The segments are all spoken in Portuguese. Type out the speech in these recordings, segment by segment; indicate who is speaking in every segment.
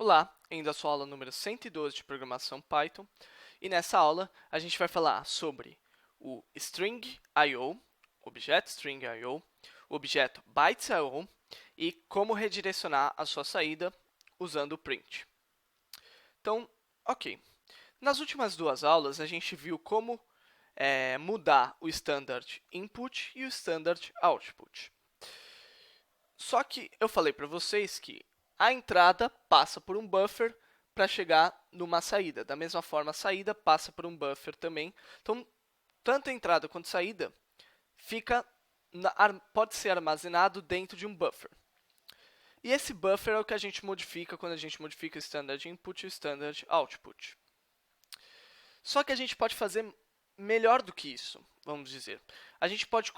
Speaker 1: Olá, ainda a sua aula número 112 de Programação Python, e nessa aula a gente vai falar sobre o string.io, objeto string.io, o objeto bytes.io e como redirecionar a sua saída usando o print. Então, ok. Nas últimas duas aulas a gente viu como mudar o standard input e o standard output. Só que eu falei para vocês que a entrada passa por um buffer para chegar numa saída. Da mesma forma, a saída passa por um buffer também. Então, tanto a entrada quanto a saída pode ser armazenado dentro de um buffer. E esse buffer é o que a gente modifica quando a gente modifica o standard input e o standard output. Só que a gente pode fazer melhor do que isso, vamos dizer. A gente pode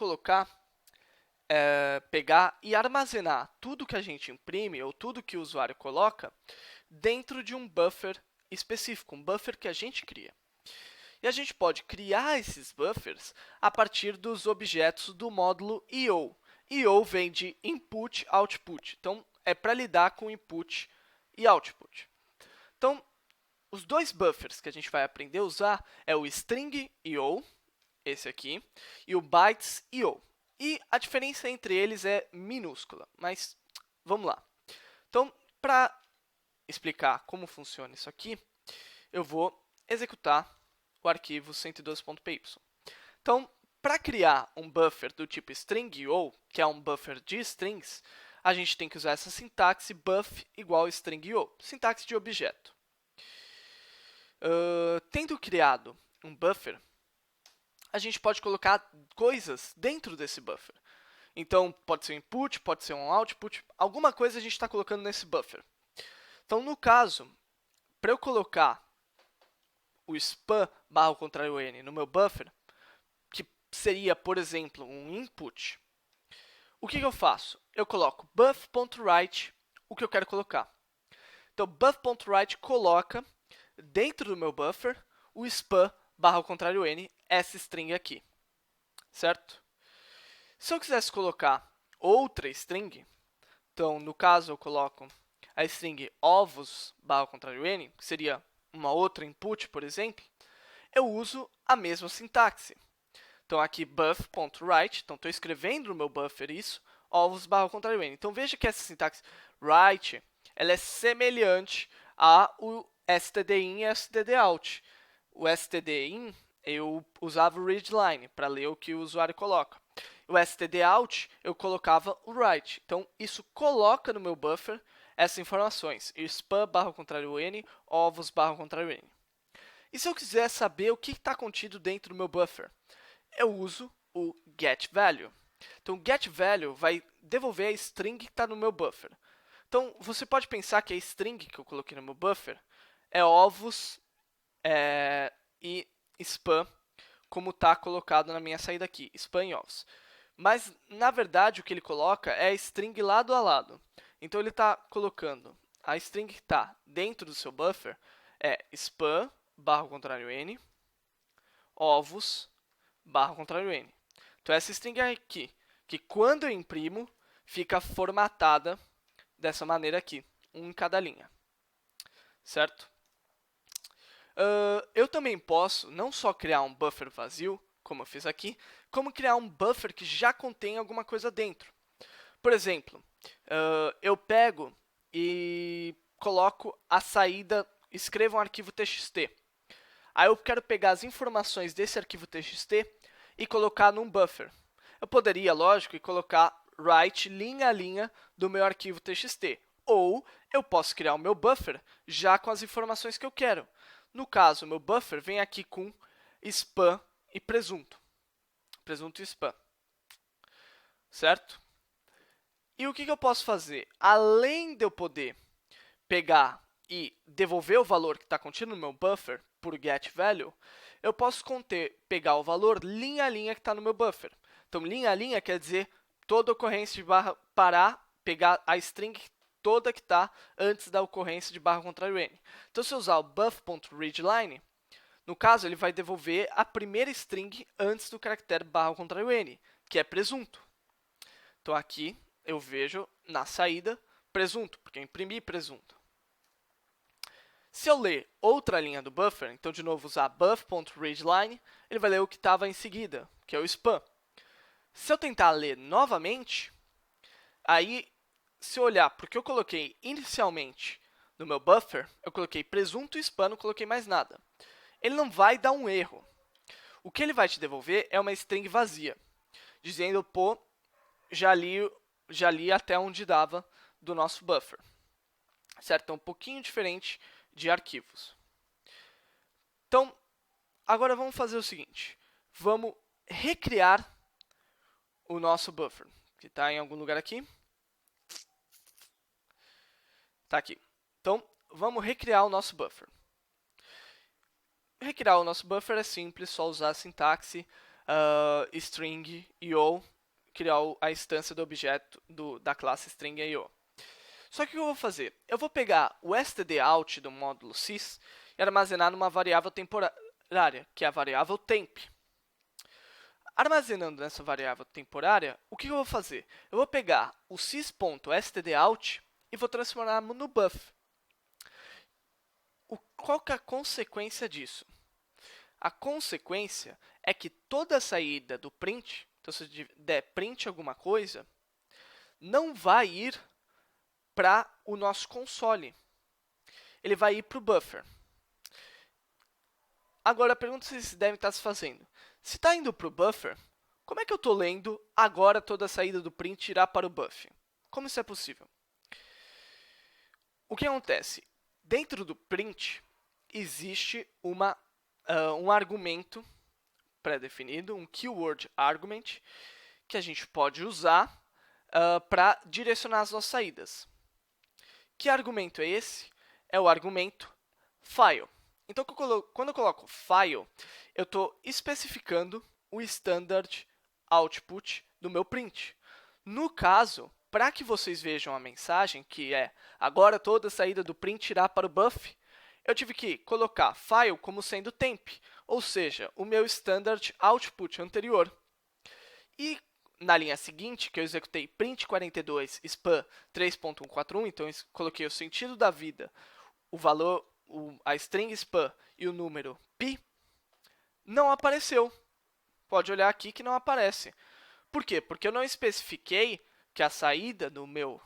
Speaker 1: pegar e armazenar tudo que a gente imprime ou tudo que o usuário coloca dentro de um buffer específico, um buffer que a gente cria. E a gente pode criar esses buffers a partir dos objetos do módulo I/O. I/O vem de input, output. Então, é para lidar com input e output. Então, os dois buffers que a gente vai aprender a usar é o string.io, esse aqui, e o bytes.io. E a diferença entre eles é minúscula, mas vamos lá. Então, para explicar como funciona isso aqui, eu vou executar o arquivo 112.py. Então, para criar um buffer do tipo string.io, que é um buffer de strings, a gente tem que usar essa sintaxe buff igual string.io, sintaxe de objeto. Tendo criado um buffer, a gente pode colocar coisas dentro desse buffer. Então, pode ser um input, pode ser um output, alguma coisa a gente está colocando nesse buffer. Então, no caso, para eu colocar o span/n no meu buffer, que seria, por exemplo, um input, o que eu faço? Eu coloco buff.write o que eu quero colocar. Então, buff.write coloca dentro do meu buffer o span/n, essa string aqui, certo? Se eu quisesse colocar outra string, então, no caso, eu coloco a string ovos/n, que seria uma outra input, por exemplo, eu uso a mesma sintaxe. Então, aqui, buff.write, então, estou escrevendo no meu buffer isso, ovos/n. Então, veja que essa sintaxe write, ela é semelhante ao stdin e stdout. O stdin, eu usava o readline para ler o que o usuário coloca. O stdout, eu colocava o write. Então, isso coloca no meu buffer essas informações. Span/n, ovos/n. E se eu quiser saber o que está contido dentro do meu buffer? Eu uso o getValue. Então, o getValue vai devolver a string que está no meu buffer. Então, você pode pensar que a string que eu coloquei no meu buffer é ovos e span, como está colocado na minha saída aqui, span e ovos. Mas, na verdade, o que ele coloca é a string lado a lado. Então, ele está colocando a string que está dentro do seu buffer é span/n, ovos/n. Então, essa string aqui, que quando eu imprimo, fica formatada dessa maneira aqui, um em cada linha, certo? Eu também posso não só criar um buffer vazio, como eu fiz aqui, como criar um buffer que já contém alguma coisa dentro. Por exemplo, eu pego e coloco a saída, escrevo um arquivo txt. Aí eu quero pegar as informações desse arquivo txt e colocar num buffer. Eu poderia, lógico, colocar write linha a linha do meu arquivo txt. Ou eu posso criar o meu buffer já com as informações que eu quero. No caso, o meu buffer vem aqui com span e presunto. Presunto e span. Certo? E o que eu posso fazer? Além de eu poder pegar e devolver o valor que está contido no meu buffer por getValue, eu posso pegar o valor linha a linha que está no meu buffer. Então, linha a linha quer dizer toda ocorrência de barra parar, pegar a string toda que está antes da ocorrência de /n. Então, se eu usar o buff.readline, no caso, ele vai devolver a primeira string antes do caractere /n, que é presunto. Então, aqui eu vejo na saída presunto, porque eu imprimi presunto. Se eu ler outra linha do buffer, então de novo usar buff.readline, ele vai ler o que estava em seguida, que é o span. Se eu tentar ler novamente, aí se eu olhar para o que eu coloquei inicialmente no meu buffer, eu coloquei presunto span, não coloquei mais nada. Ele não vai dar um erro. O que ele vai te devolver é uma string vazia, dizendo, pô, já li até onde dava do nosso buffer. Certo? É um pouquinho diferente de arquivos. Então, agora vamos fazer o seguinte. Vamos recriar o nosso buffer, que está em algum lugar aqui. Está aqui. Então, vamos recriar o nosso buffer. Recriar o nosso buffer é simples, só usar a sintaxe string io, criar a instância do objeto da classe string io. Só que o que eu vou fazer? Eu vou pegar o stdout do módulo sys e armazenar numa variável temporária, que é a variável temp. Armazenando nessa variável temporária, o que eu vou fazer? Eu vou pegar o sys.stdout e vou transformar no buff. Qual que é a consequência disso? A consequência é que toda a saída do print, então se eu der print alguma coisa, não vai ir para o nosso console. Ele vai ir para o buffer. Agora, a pergunta que vocês devem estar se fazendo. Se está indo para o buffer, como é que eu estou lendo agora toda a saída do print irá para o buff? Como isso é possível? O que acontece? Dentro do print, existe um argumento pré-definido, um keyword argument, que a gente pode usar para direcionar as nossas saídas. Que argumento é esse? É o argumento file. Então, quando eu coloco file, eu estou especificando o standard output do meu print. No caso, para que vocês vejam a mensagem, que é agora toda a saída do print irá para o buff, eu tive que colocar file como sendo temp, ou seja, o meu standard output anterior. E na linha seguinte, que eu executei print42 span 3.141, então eu coloquei o sentido da vida, o valor, a string span e o número pi, não apareceu. Pode olhar aqui que não aparece. Por quê? Porque eu não especifiquei que a saída do meu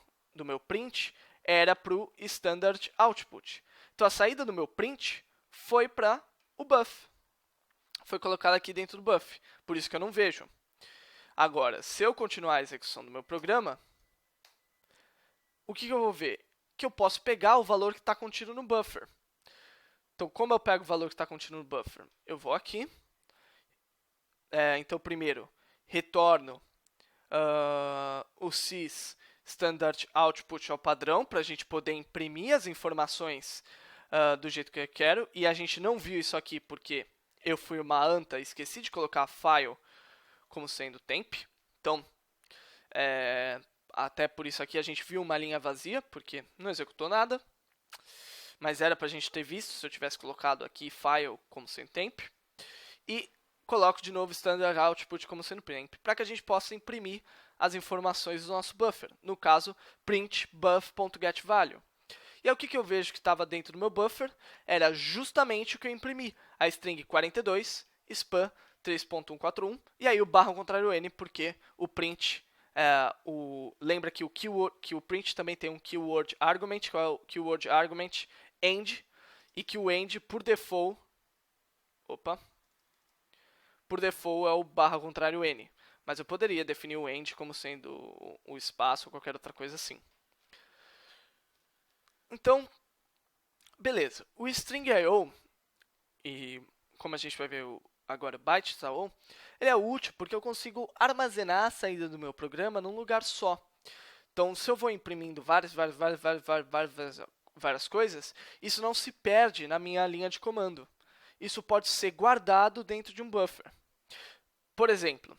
Speaker 1: print era para o standard output. Então, a saída do meu print foi para o buff. Foi colocada aqui dentro do buff. Por isso que eu não vejo. Agora, se eu continuar a execução do meu programa, o que eu vou ver? Que eu posso pegar o valor que está contido no buffer. Então, como eu pego o valor que está contido no buffer? Eu vou aqui. Então, primeiro, retorno o sys standard output ao padrão, para a gente poder imprimir as informações do jeito que eu quero. E a gente não viu isso aqui porque eu fui uma anta e esqueci de colocar file como sendo temp. Então, até por isso aqui a gente viu uma linha vazia, porque não executou nada. Mas era para a gente ter visto se eu tivesse colocado aqui file como sendo temp. E coloco de novo standard output como sendo temp, para que a gente possa imprimir as informações do nosso buffer. No caso, print buff.getValue. E aí, o que eu vejo que estava dentro do meu buffer era justamente o que eu imprimi. A string 42, span 3.141, e aí o barra ao contrário n, porque o print, lembra que o print também tem um keyword argument, que é o keyword argument end, e que o end, por default, é o barra ao contrário n. Mas eu poderia definir o end como sendo o espaço ou qualquer outra coisa assim. Então, beleza. O string IO, e como a gente vai ver agora bytes IO, ele é útil porque eu consigo armazenar a saída do meu programa num lugar só. Então, se eu vou imprimindo várias coisas, isso não se perde na minha linha de comando. Isso pode ser guardado dentro de um buffer. Por exemplo,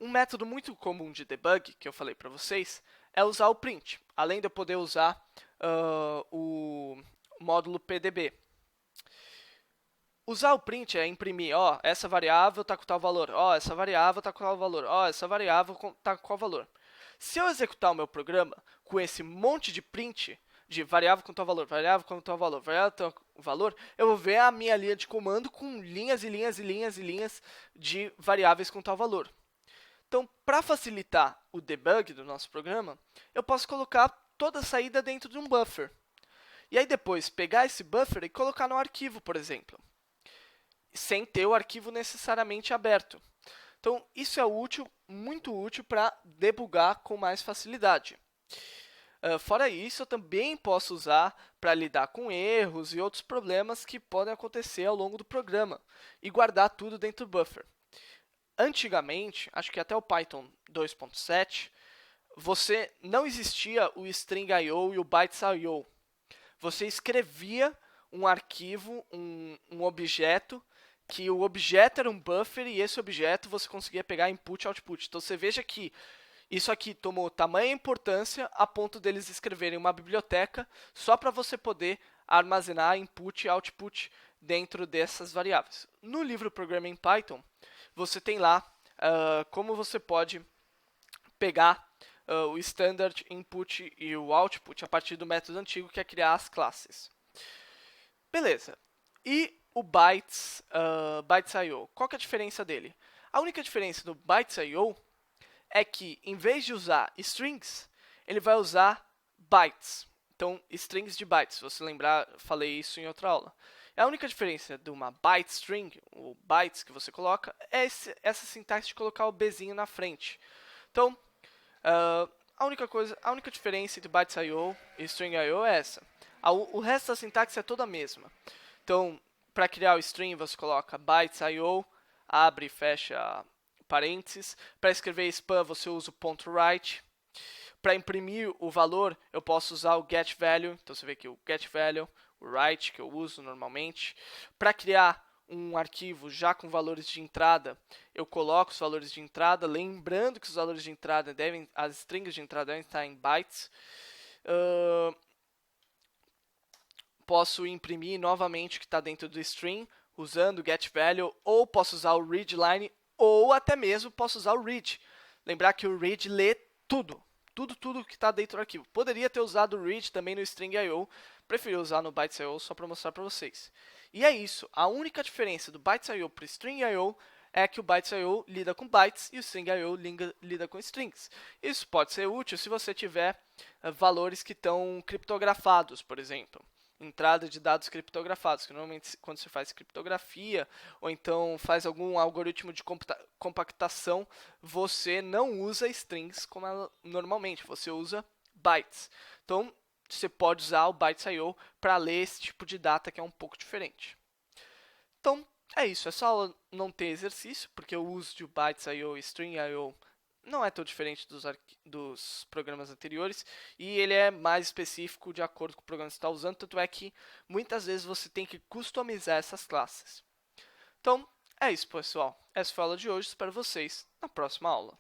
Speaker 1: um método muito comum de debug, que eu falei para vocês, é usar o print, além de eu poder usar o módulo PDB. Usar o print é imprimir, essa variável está com tal valor, essa variável está com tal valor, essa variável está com qual valor. Se eu executar o meu programa com esse monte de print, de variável com tal valor, variável com tal valor, variável o valor, eu vou ver a minha linha de comando com linhas e linhas e linhas e linhas de variáveis com tal valor. Então, para facilitar o debug do nosso programa, eu posso colocar toda a saída dentro de um buffer. E aí depois pegar esse buffer e colocar no arquivo, por exemplo, sem ter o arquivo necessariamente aberto. Então, isso é útil, muito útil para debugar com mais facilidade. Fora isso, eu também posso usar para lidar com erros e outros problemas que podem acontecer ao longo do programa e guardar tudo dentro do buffer. Antigamente, acho que até o Python 2.7, você não existia o string.io e o bytes.io. Você escrevia um arquivo, um objeto, que o objeto era um buffer e esse objeto você conseguia pegar input e output. Então, você veja que isso aqui tomou tamanha importância a ponto deles escreverem uma biblioteca só para você poder armazenar input e output dentro dessas variáveis. No livro Programming Python, você tem lá como você pode pegar o standard input e o output a partir do método antigo, que é criar as classes. Beleza. E o bytes.io, qual que é a diferença dele? A única diferença do bytes.io é que, em vez de usar strings, ele vai usar bytes. Então, strings de bytes. Se você lembrar, falei isso em outra aula. A única diferença de uma byte string, o bytes que você coloca, é essa sintaxe de colocar o bzinho na frente. Então, a única diferença entre bytes.io e string.io é essa. O resto da sintaxe é toda a mesma. Então, para criar o string, você coloca bytes.io, abre e fecha parênteses. Para escrever spam, você usa o .write. Para imprimir o valor, eu posso usar o getValue. Então, você vê aqui o getValue, o write, que eu uso normalmente. Para criar um arquivo já com valores de entrada, eu coloco os valores de entrada, lembrando que os valores de entrada as strings de entrada devem estar em bytes. Posso imprimir novamente o que está dentro do string, usando o getValue, ou posso usar o readline, ou até mesmo posso usar o read. Lembrar que o read lê tudo que está dentro do arquivo. Poderia ter usado o read também no string.io, preferi usar no bytes.io só para mostrar para vocês. E é isso, a única diferença do bytes.io para o string.io é que o bytes.io lida com bytes e o string.io lida com strings. Isso pode ser útil se você tiver valores que estão criptografados, por exemplo. Entrada de dados criptografados, que normalmente quando você faz criptografia ou então faz algum algoritmo de compactação, você não usa strings como normalmente, você usa bytes. Então, você pode usar o bytes.io para ler esse tipo de data que é um pouco diferente. Então, é isso. Essa aula não tem exercício, porque o uso de bytes.io e string.io não é tão diferente dos programas anteriores e ele é mais específico de acordo com o programa que você está usando, tanto é que muitas vezes você tem que customizar essas classes. Então, é isso, pessoal. Essa foi a aula de hoje. Espero vocês na próxima aula.